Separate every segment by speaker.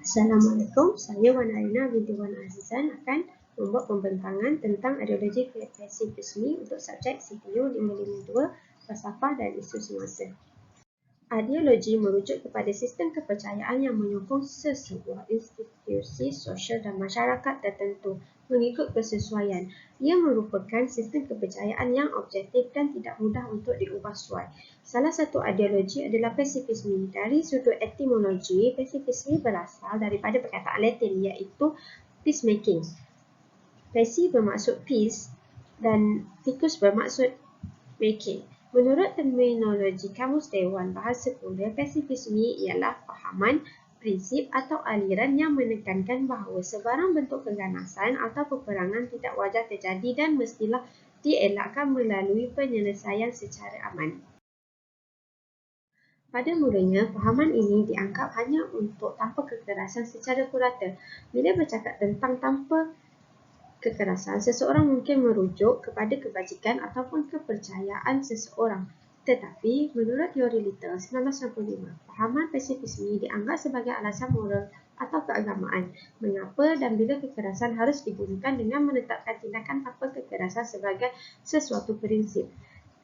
Speaker 1: Assalamualaikum, saya Wan Arina binti Wan Azizan akan membuat pembentangan tentang ideologi pesimisme untuk subjek CPU 552 falsafah dan isu semasa. Ideologi merujuk kepada sistem kepercayaan yang menyokong sesebuah institusi sosial dan masyarakat tertentu mengikut kesesuaian. Ia merupakan sistem kepercayaan yang objektif dan tidak mudah untuk diubah suai. Salah satu ideologi adalah pesimisme. Dari sudut etimologi, pesimisme berasal daripada perkataan Latin iaitu peacemaking. Pesi bermaksud peace dan picus bermaksud making. Menurut terminologi Kamus Dewan Bahasa Pula, pesimisme ialah fahaman, prinsip atau aliran yang menekankan bahawa sebarang bentuk keganasan atau peperangan tidak wajar terjadi dan mestilah dielakkan melalui penyelesaian secara aman. Pada mulanya, fahaman ini dianggap hanya untuk tanpa kekerasan secara purata. Bila bercakap tentang tanpa kekerasan, seseorang mungkin merujuk kepada kebajikan ataupun kepercayaan seseorang. Tetapi, menurut teori Little 1995, fahaman pesimisme dianggap sebagai alasan moral atau keagamaan. Mengapa dan bila kekerasan harus digunakan dengan menetapkan tindakan tanpa kekerasan sebagai sesuatu prinsip.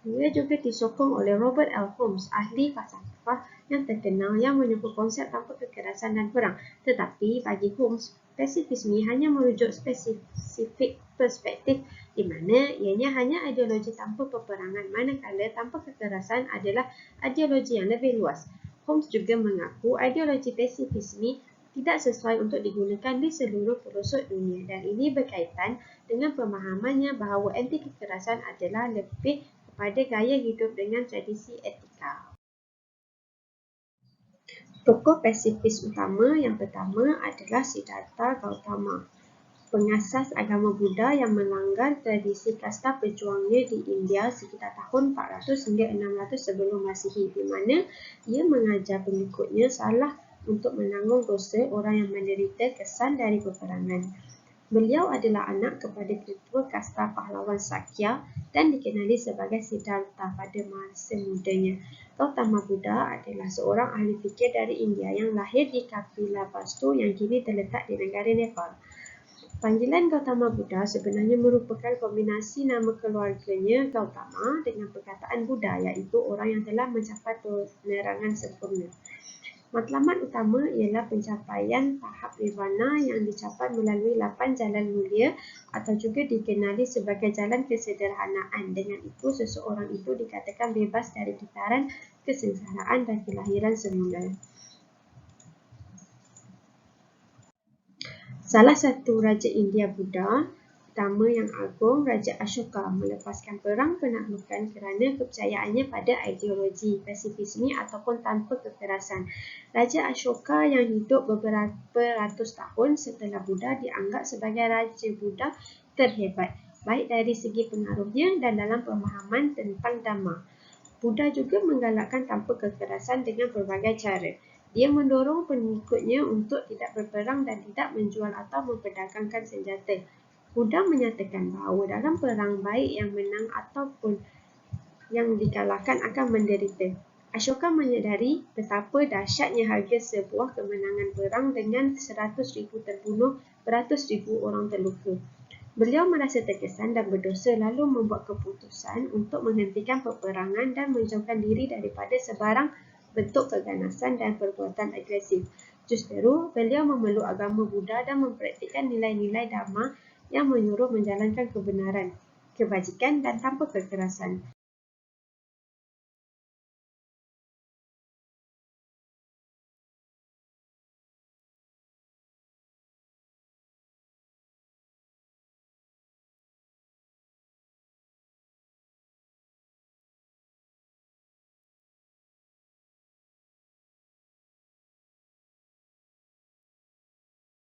Speaker 1: Ia juga disokong oleh Robert L. Holmes, ahli falsafah yang terkenal yang menyokong konsep tanpa kekerasan dan perang. Tetapi bagi Holmes, pesimisme hanya merujuk spesifik perspektif di mana ianya hanya ideologi tanpa peperangan, manakala tanpa kekerasan adalah ideologi yang lebih luas. Holmes juga mengaku ideologi pesimisme tidak sesuai untuk digunakan di seluruh pelosok dunia dan ini berkaitan dengan pemahamannya bahawa anti kekerasan adalah lebih kepada gaya hidup dengan tradisi etika. Tokoh pasifis utama yang pertama adalah Siddhartha Gautama, pengasas agama Buddha yang melanggar tradisi kasta pejuangnya di India sekitar tahun 400 hingga 600 sebelum Masihi, di mana ia mengajar pengikutnya salah untuk menanggung dosa orang yang menderita kesan dari peperangan. Beliau adalah anak kepada ketua kasta pahlawan Sakya dan dikenali sebagai Siddhartha pada masa mudanya. Gautama Buddha adalah seorang ahli fikir dari India yang lahir di Kapilavastu yang kini terletak di negara Nepal. Panggilan Gautama Buddha sebenarnya merupakan kombinasi nama keluarganya Gautama dengan perkataan Buddha iaitu orang yang telah mencapai penerangan sempurna. Matlamat utama ialah pencapaian tahap nirvana yang dicapai melalui 8 jalan mulia atau juga dikenali sebagai jalan kesederhanaan. Dengan itu, seseorang itu dikatakan bebas dari getaran kesengsaraan dan kelahiran semula. Salah satu Raja India Buddha pertama yang agung, Raja Ashoka, melepaskan perang penaklukan kerana kepercayaannya pada ideologi pesimisme ataupun tanpa kekerasan. Raja Ashoka yang hidup beberapa ratus tahun setelah Buddha dianggap sebagai Raja Buddha terhebat, baik dari segi pengaruhnya dan dalam pemahaman tentang Dhamma. Buddha juga menggalakkan tanpa kekerasan dengan berbagai cara. Dia mendorong pengikutnya untuk tidak berperang dan tidak menjual atau memperdagangkan senjata. Buddha menyatakan bahawa dalam perang baik yang menang ataupun yang dikalahkan akan menderita. Ashoka menyadari betapa dahsyatnya harga sebuah kemenangan perang dengan 100,000 terbunuh, beratus ribu orang terluka. Beliau merasa terkesan dan berdosa lalu membuat keputusan untuk menghentikan peperangan dan menjauhkan diri daripada sebarang bentuk keganasan dan perbuatan agresif. Justeru, beliau memeluk agama Buddha dan mempraktikkan nilai-nilai Dhamma yang menyuruh menjalankan kebenaran, kebajikan dan tanpa kekerasan.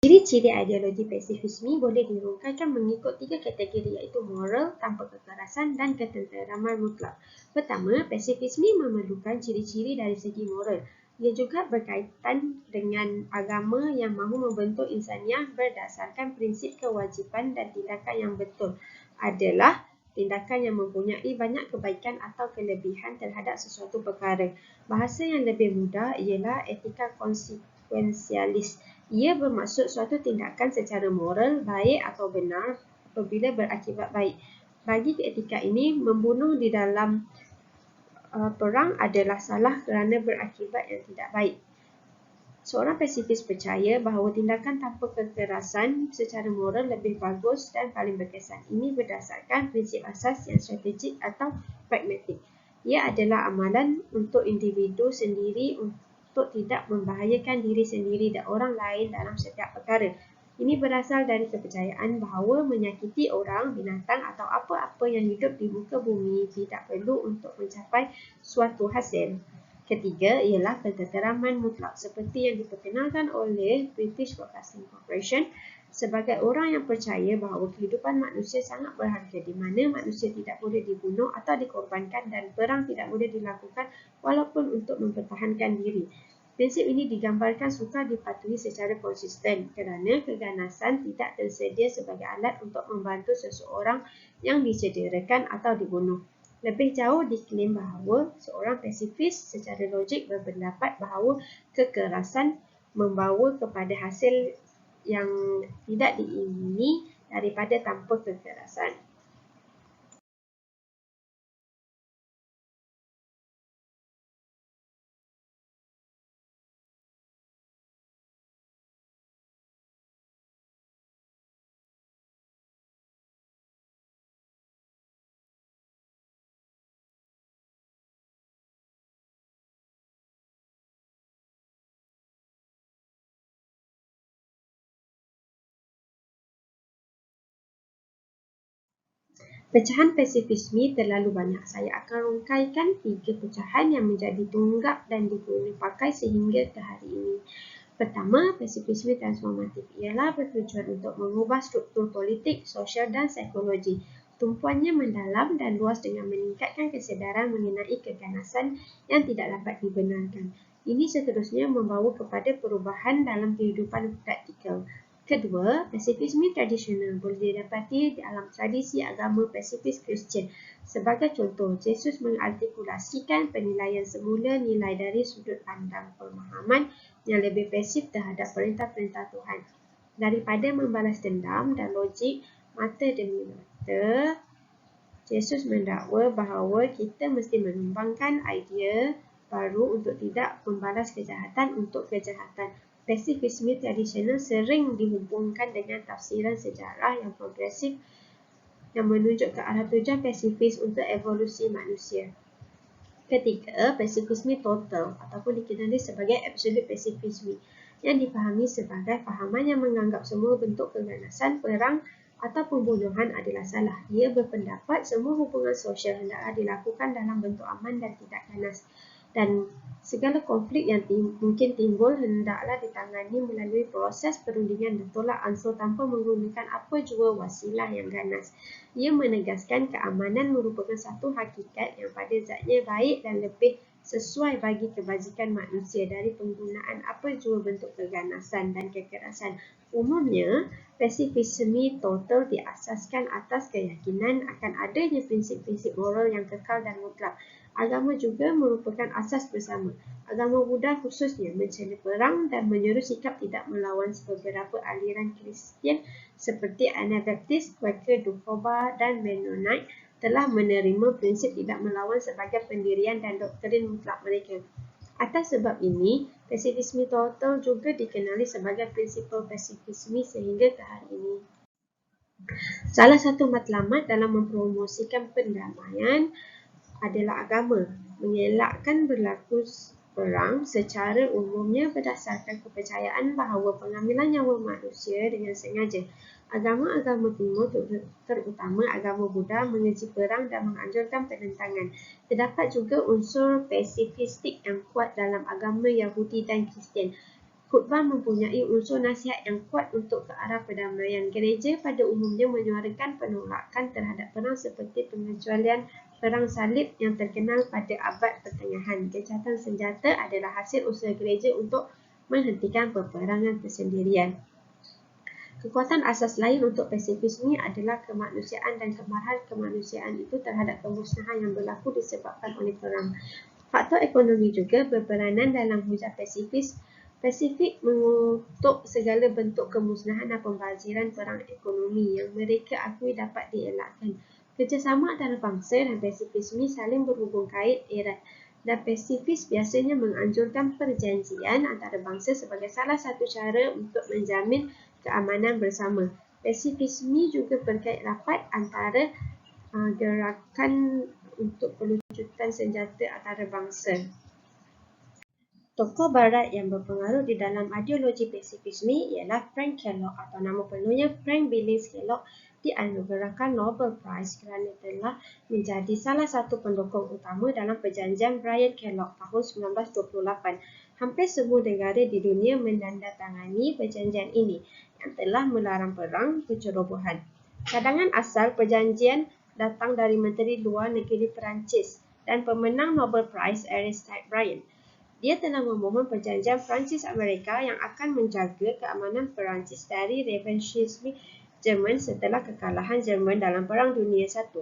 Speaker 1: Ciri-ciri ideologi pesimisme boleh dirungkaikan mengikut 3 kategori iaitu moral, tanpa kekerasan dan ketenteraman mutlak. Pertama, pesimisme memerlukan ciri-ciri dari segi moral. Ia juga berkaitan dengan agama yang mahu membentuk insaniah berdasarkan prinsip kewajipan dan tindakan yang betul adalah tindakan yang mempunyai banyak kebaikan atau kelebihan terhadap sesuatu perkara. Bahasa yang lebih mudah ialah etika konsekuensialis Ia bermaksud suatu tindakan secara moral, baik atau benar apabila berakibat baik. Bagi keetika ini, membunuh di dalam perang adalah salah kerana berakibat yang tidak baik. Seorang pasifis percaya bahawa tindakan tanpa kekerasan secara moral lebih bagus dan paling berkesan. Ini berdasarkan prinsip asas yang strategik atau pragmatik. Ia adalah amalan untuk individu sendiri untuk tidak membahayakan diri sendiri dan orang lain dalam setiap perkara. Ini berasal dari kepercayaan bahawa menyakiti orang, binatang atau apa-apa yang hidup di muka bumi tidak perlu untuk mencapai suatu hasil. Ketiga ialah ketenteraman mutlak seperti yang diperkenalkan oleh British Broadcasting Corporation sebagai orang yang percaya bahawa kehidupan manusia sangat berharga di mana manusia tidak boleh dibunuh atau dikorbankan dan perang tidak boleh dilakukan walaupun untuk mempertahankan diri. Prinsip ini digambarkan sukar dipatuhi secara konsisten kerana keganasan tidak tersedia sebagai alat untuk membantu seseorang yang dicederakan atau dibunuh. Lebih jauh diklaim bahawa seorang pasifis secara logik berpendapat bahawa kekerasan membawa kepada hasil yang tidak diingini daripada tanpa kekerasan. Pecahan pasifisme terlalu banyak. Saya akan rungkaikan 3 pecahan yang menjadi tunggak dan diguna pakai sehingga ke hari ini. Pertama, pasifisme transformatif ialah bertujuan untuk mengubah struktur politik, sosial dan psikologi. Tumpuannya mendalam dan luas dengan meningkatkan kesedaran mengenai keganasan yang tidak dapat dibenarkan. Ini seterusnya membawa kepada perubahan dalam kehidupan praktikal. Kedua, pasifisme tradisional boleh didapati dalam tradisi agama pasifis Kristian. Sebagai contoh, Yesus mengartikulasikan penilaian semula nilai dari sudut pandang pemahaman yang lebih pasif terhadap perintah-perintah Tuhan. Daripada membalas dendam dan logik mata demi mata, Yesus mendakwa bahawa kita mesti mengembangkan idea baru untuk tidak membalas kejahatan untuk kejahatan. Pasifisme tradisional sering dihubungkan dengan tafsiran sejarah yang progresif yang menunjuk ke arah tujuan pasifis untuk evolusi manusia. Ketiga, pasifisme total ataupun dikenali sebagai absolute pasifisme yang dipahami sebagai fahaman yang menganggap semua bentuk keganasan, perang atau pembunuhan adalah salah. Ia berpendapat semua hubungan sosial hendaklah dilakukan dalam bentuk aman dan tidak ganas. Dan segala konflik yang mungkin timbul hendaklah ditangani melalui proses perundingan dan tolak ansur tanpa menggunakan apa jua wasilah yang ganas. Ia menegaskan keamanan merupakan satu hakikat yang pada zatnya baik dan lebih sesuai bagi kebajikan manusia dari penggunaan apa jua bentuk keganasan dan kekerasan. Umumnya, pasifisme total diasaskan atas keyakinan akan adanya prinsip-prinsip moral yang kekal dan mutlak. Agama juga merupakan asas bersama. Agama Buddha khususnya mencela perang dan menyeru sikap tidak melawan beberapa aliran Kristian seperti Anabaptist, Quaker, Duhoba dan Mennonite telah menerima prinsip tidak melawan sebagai pendirian dan doktrin mutlak mereka. Atas sebab ini, pasifisme total juga dikenali sebagai prinsipal pasifisme sehingga ke hari ini. Salah satu matlamat dalam mempromosikan pendamaian adalah agama. Mengelakkan berlaku perang secara umumnya berdasarkan kepercayaan bahawa pengambilan nyawa manusia dengan sengaja. Agama-agama timur, terutama agama Buddha, mengeji perang dan menganjurkan penentangan. Terdapat juga unsur pasifistik yang kuat dalam agama Yahudi dan Kristian. Khutbah mempunyai unsur nasihat yang kuat untuk ke arah perdamaian. Gereja pada umumnya menyuarakan penolakan terhadap perang seperti pengecualian Perang Salib yang terkenal pada abad pertengahan. Gencatan senjata adalah hasil usaha gereja untuk menghentikan peperangan persendirian. Kekuatan asas lain untuk pasifisme adalah kemanusiaan dan kemarahan kemanusiaan itu terhadap kemusnahan yang berlaku disebabkan oleh perang. Faktor ekonomi juga berperanan dalam hujah pasifis Pasifik mengutuk segala bentuk kemusnahan dan pembaziran perang ekonomi yang mereka akui dapat dielakkan. Kerjasama antara bangsa dan pasifisme saling berhubung kait erat, dan pasifis biasanya menganjurkan perjanjian antara bangsa sebagai salah satu cara untuk menjamin keamanan bersama. Pasifisme juga berkait rapat antara gerakan untuk pelucutan senjata antara bangsa. Tokoh barat yang berpengaruh di dalam ideologi pasifisme ialah Frank Kellogg, atau nama penuhnya Frank Billings Kellogg, dianugerahkan Nobel Prize kerana telah menjadi salah satu pendukung utama dalam perjanjian Bryan-Kellogg tahun 1928. Hampir semua negara di dunia menandatangani perjanjian ini yang telah melarang perang kecerobohan. Cadangan asal perjanjian datang dari Menteri Luar Negeri Perancis dan pemenang Nobel Prize Aristide Briand. Dia telah memohon perjanjian Perancis-Amerika yang akan menjaga keamanan Perancis dari revanshisme Jerman setelah kekalahan Jerman dalam Perang Dunia I.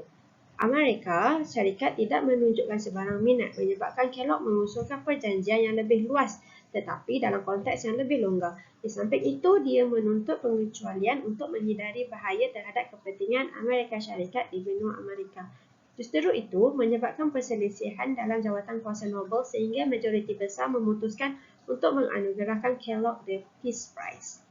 Speaker 1: Amerika Syarikat tidak menunjukkan sebarang minat menyebabkan Kellogg mengusulkan perjanjian yang lebih luas tetapi dalam konteks yang lebih longgar. Di samping itu, dia menuntut pengecualian untuk menghindari bahaya terhadap kepentingan Amerika Syarikat di benua Amerika. Justru itu menyebabkan perselisihan dalam jawatan kuasa Nobel sehingga majoriti besar memutuskan untuk menganugerahkan Kellogg the Peace Prize.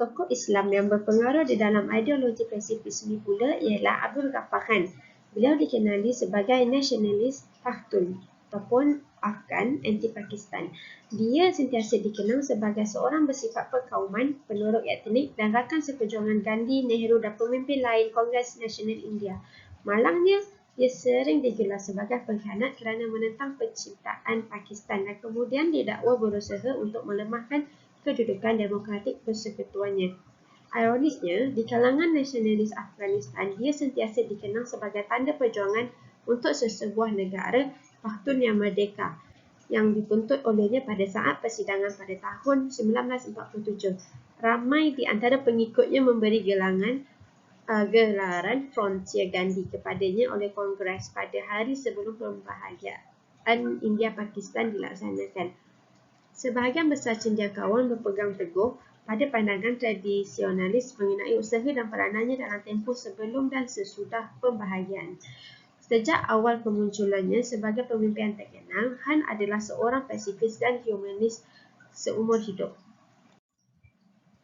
Speaker 1: Tokoh Islam yang berpengaruh di dalam ideologi pasifisme pula ialah Abdul Ghaffar Khan. Beliau dikenali sebagai nasionalis Pakhtun ataupun Afghan anti-Pakistan. Dia sentiasa dikenang sebagai seorang bersifat perkauman, penurut etnik dan rakan seperjuangan Gandhi, Nehru dan pemimpin lain Kongres Nasional India. Malangnya, dia sering digelar sebagai pengkhianat kerana menentang penciptaan Pakistan dan kemudian didakwa berusaha untuk melemahkan kedudukan demokratik persekutuannya. Ironisnya, di kalangan nasionalis Afghanistan, dia sentiasa dikenang sebagai tanda perjuangan untuk sesebuah negara Pakhtun yang merdeka yang dituntut olehnya pada saat persidangan pada tahun 1947. Ramai di antara pengikutnya memberi gelaran Frontier Gandhi kepadanya oleh Kongres pada hari sebelum pembahagian India-Pakistan dilaksanakan. Sebahagian besar cendekiawan berpegang teguh pada pandangan tradisionalis mengenai usaha dan peranannya dalam tempoh sebelum dan sesudah pembahagian. Sejak awal kemunculannya sebagai pemimpin terkenal, Khan adalah seorang pasifis dan humanis seumur hidup.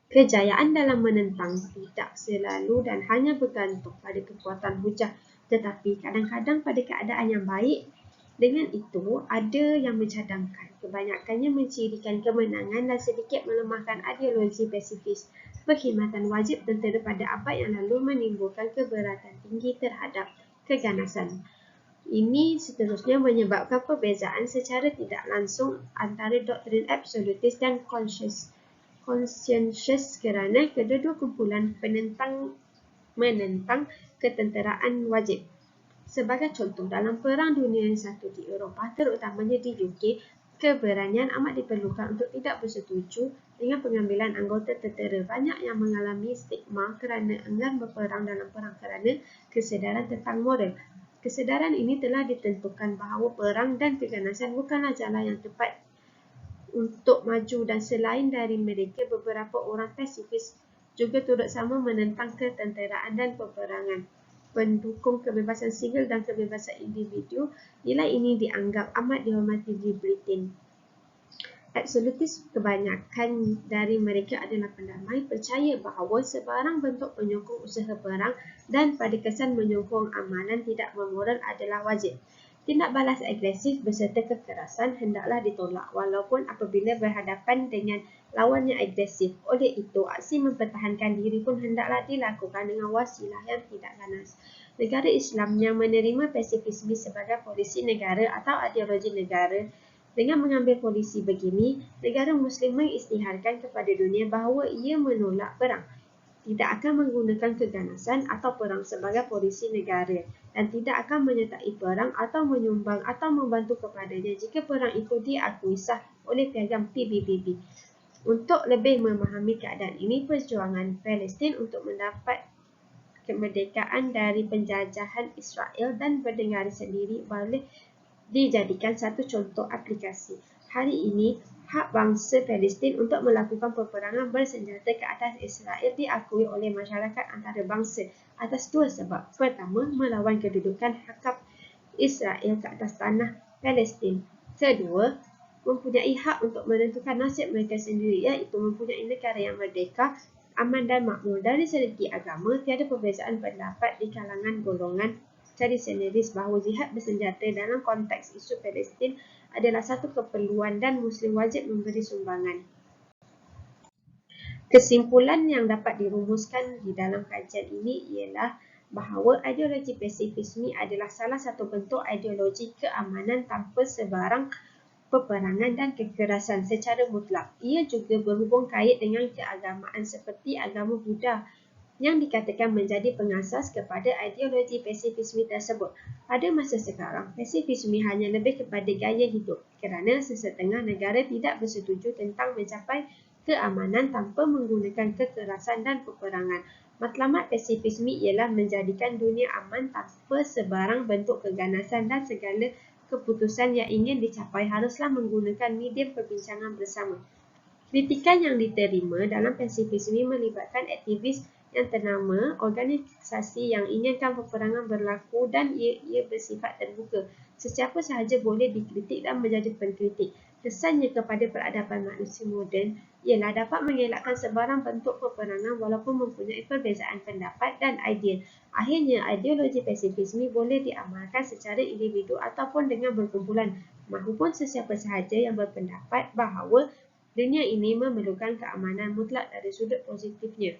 Speaker 1: Kejayaan dalam menentang tidak selalu dan hanya bergantung pada kekuatan hujah, tetapi kadang-kadang pada keadaan yang baik. Dengan itu, ada yang mencadangkan kebanyakannya mencirikan kemenangan dan sedikit melemahkan ideologi pasifis. Perkhidmatan wajib tentera pada abad yang lalu menimbulkan keberatan tinggi terhadap keganasan. Ini seterusnya menyebabkan perbezaan secara tidak langsung antara doktrin absolutis dan conscientious kerana kedua-dua kumpulan menentang ketenteraan wajib. Sebagai contoh, dalam Perang Dunia I di Eropah, terutamanya di UK, keberanian amat diperlukan untuk tidak bersetuju dengan pengambilan anggota tentera. Banyak yang mengalami stigma kerana enggan berperang dalam perang kerana kesedaran tentang moral. Kesedaran ini telah ditentukan bahawa perang dan keganasan bukanlah jalan yang tepat untuk maju, dan selain dari mereka, beberapa orang pasifis juga turut sama menentang ketenteraan dan peperangan. Pendukung kebebasan sivil dan kebebasan individu, nilai ini dianggap amat dihormati di Britain. Absolutis, kebanyakan dari mereka adalah pendamai, percaya bahawa sebarang bentuk penyokong usaha perang dan pada kesan menyokong amalan tidak bermoral adalah wajib. Tindak balas agresif beserta kekerasan hendaklah ditolak walaupun apabila berhadapan dengan lawan yang agresif. Oleh itu, aksi mempertahankan diri pun hendaklah dilakukan dengan wasilah yang tidak ganas. Negara Islam yang menerima pasifisme sebagai polisi negara atau ideologi negara, dengan mengambil polisi begini, negara Muslim mengisytiharkan kepada dunia bahawa ia menolak perang, tidak akan menggunakan keganasan atau perang sebagai polisi negara, dan tidak akan menyertai perang atau menyumbang atau membantu kepadanya jika perang itu diakui sah oleh piagam PBB. Untuk lebih memahami keadaan ini, perjuangan Palestin untuk mendapat kemerdekaan dari penjajahan Israel dan bernegara sendiri boleh dijadikan satu contoh aplikasi. Hari ini, hak bangsa Palestin untuk melakukan peperangan bersenjata ke atas Israel diakui oleh masyarakat antarabangsa atas dua sebab. Pertama, melawan kedudukan hakam Israel ke atas tanah Palestin. Kedua, mempunyai hak untuk menentukan nasib mereka sendiri, iaitu mempunyai negara yang merdeka, aman dan makmur. Dari segi agama, tiada perbezaan pendapat di kalangan golongan tradisionalis bahawa jihad bersenjata dalam konteks isu Palestin adalah satu keperluan dan Muslim wajib memberi sumbangan. Kesimpulan yang dapat dirumuskan di dalam kajian ini ialah bahawa ideologi pasifisme adalah salah satu bentuk ideologi keamanan tanpa sebarang peperangan dan kekerasan secara mutlak. Ia juga berhubung kait dengan keagamaan seperti agama Buddha yang dikatakan menjadi pengasas kepada ideologi pasifisme tersebut. Pada masa sekarang, pasifisme hanya lebih kepada gaya hidup kerana sesetengah negara tidak bersetuju tentang mencapai keamanan tanpa menggunakan kekerasan dan peperangan. Matlamat pasifisme ialah menjadikan dunia aman tanpa sebarang bentuk keganasan dan segala keputusan yang ingin dicapai haruslah menggunakan medium perbincangan bersama. Kritikan yang diterima dalam pasifisme melibatkan aktivis yang ternama, organisasi yang inginkan peperangan berlaku dan ia bersifat terbuka. Sesiapa sahaja boleh dikritik dan menjadi pengkritik. Kesannya kepada peradaban manusia moden ialah dapat mengelakkan sebarang bentuk peperangan walaupun mempunyai perbezaan pendapat dan idea. Akhirnya, ideologi pasifisme boleh diamalkan secara individu ataupun dengan berkumpulan, mahupun sesiapa sahaja yang berpendapat bahawa dunia ini memerlukan keamanan mutlak dari sudut positifnya.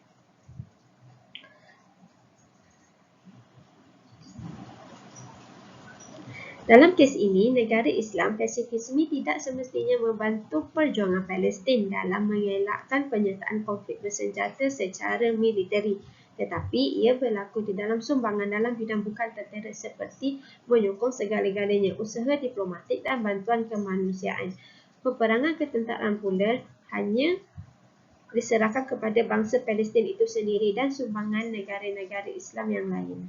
Speaker 1: Dalam kes ini, negara Islam pasifisme tidak semestinya membantu perjuangan Palestin dalam mengelakkan penyertaan konflik bersenjata secara militeri, tetapi ia berlaku di dalam sumbangan dalam bidang bukan tertera seperti menyokong segala-galanya, usaha diplomatik dan bantuan kemanusiaan. Peperangan ketenteraan pula hanya diserahkan kepada bangsa Palestin itu sendiri dan sumbangan negara-negara Islam yang lain.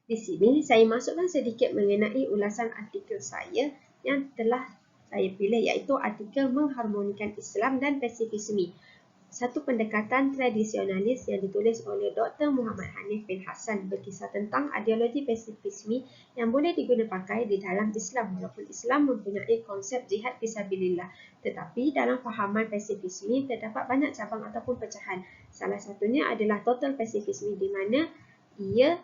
Speaker 1: Di sini saya masukkan sedikit mengenai ulasan artikel saya yang telah saya pilih, iaitu artikel mengharmonikan Islam dan pasifisme. Satu pendekatan tradisionalis yang ditulis oleh Dr. Muhammad Hanif bin Hassan berkisah tentang ideologi pasifisme yang boleh diguna pakai di dalam Islam. Walaupun Islam mempunyai konsep jihad fisabilillah, tetapi dalam fahaman pasifisme terdapat banyak cabang ataupun pecahan. Salah satunya adalah total pasifisme, di mana ia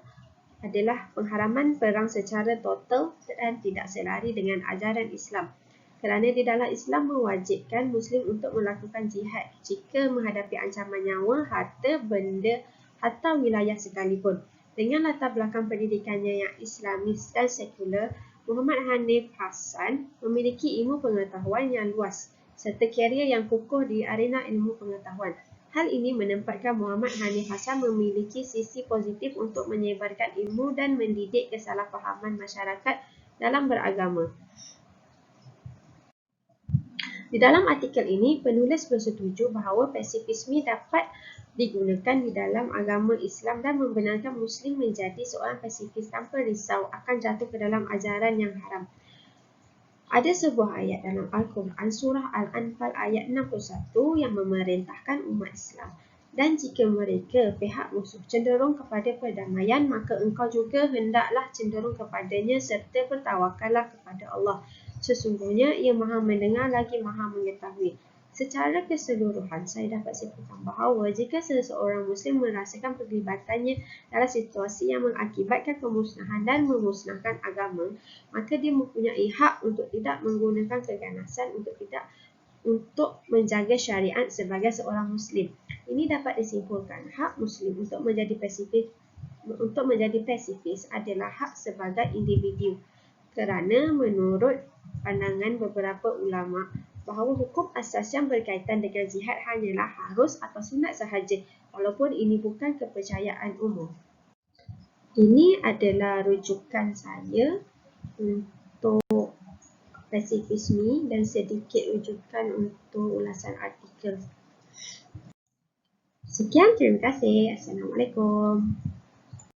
Speaker 1: adalah pengharaman perang secara total dan tidak selari dengan ajaran Islam. Kerana di dalam Islam mewajibkan Muslim untuk melakukan jihad jika menghadapi ancaman nyawa, harta, benda atau wilayah sekalipun. Dengan latar belakang pendidikannya yang Islamis dan sekular, Muhammad Hanif Hassan memiliki ilmu pengetahuan yang luas serta karier yang kukuh di arena ilmu pengetahuan. Hal ini menempatkan Muhammad Hanif Hassan memiliki sisi positif untuk menyebarkan ilmu dan mendidik kesalahfahaman masyarakat dalam beragama. Di dalam artikel ini, penulis bersetuju bahawa pasifisme dapat digunakan di dalam agama Islam dan membenarkan Muslim menjadi seorang pasifis tanpa risau akan jatuh ke dalam ajaran yang haram. Ada sebuah ayat dalam Al-Quran, surah Al-Anfal ayat 61 yang memerintahkan umat Islam. Dan jika mereka, pihak musuh, cenderung kepada perdamaian, maka engkau juga hendaklah cenderung kepadanya serta bertawakallah kepada Allah. Sesungguhnya ia maha mendengar lagi maha mengetahui. Secara keseluruhan, saya dapat simpulkan bahawa jika seseorang Muslim merasakan perlibatannya dalam situasi yang mengakibatkan kemusnahan dan memusnahkan agama, maka dia mempunyai hak untuk tidak menggunakan keganasan untuk menjaga syariat sebagai seorang Muslim. Ini dapat disimpulkan hak Muslim untuk menjadi pasifis adalah hak sebagai individu, kerana menurut pandangan beberapa ulama bahawa hukum asas yang berkaitan dengan jihad hanyalah harus atau sunat sahaja, walaupun ini bukan kepercayaan umum. Ini adalah rujukan saya untuk pasifisme dan sedikit rujukan untuk ulasan artikel. Sekian, terima kasih. Assalamualaikum.